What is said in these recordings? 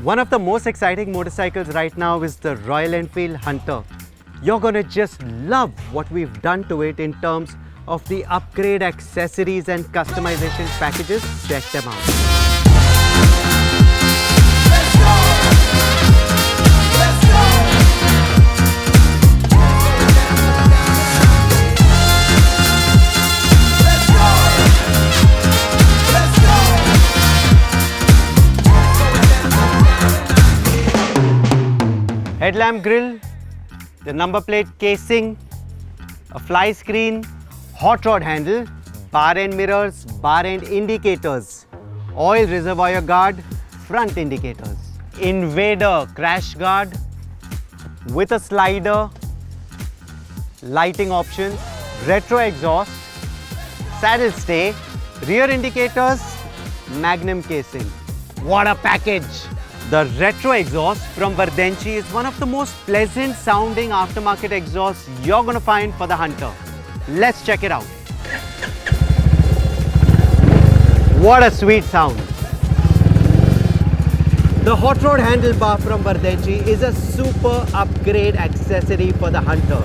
One of the most exciting motorcycles right now is the Royal Enfield Hunter. You're gonna just love what we've done to it in terms of the upgrade accessories and customization packages. Check them out. Headlamp grille, the number plate casing, a fly screen, hot rod handle, bar end mirrors, bar end indicators, oil reservoir guard, front indicators, invader crash guard with a slider, lighting options, retro exhaust, saddle stay, rear indicators, magnum casing. What a package! The retro exhaust from Verdenchi is one of the most pleasant sounding aftermarket exhausts you're going to find for the Hunter. Let's check it out. What a sweet sound. The hot rod handlebar from Verdenchi is a super upgrade accessory for the Hunter.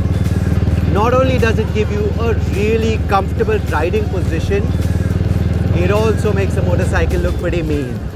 Not only does it give you a really comfortable riding position, it also makes the motorcycle look pretty mean.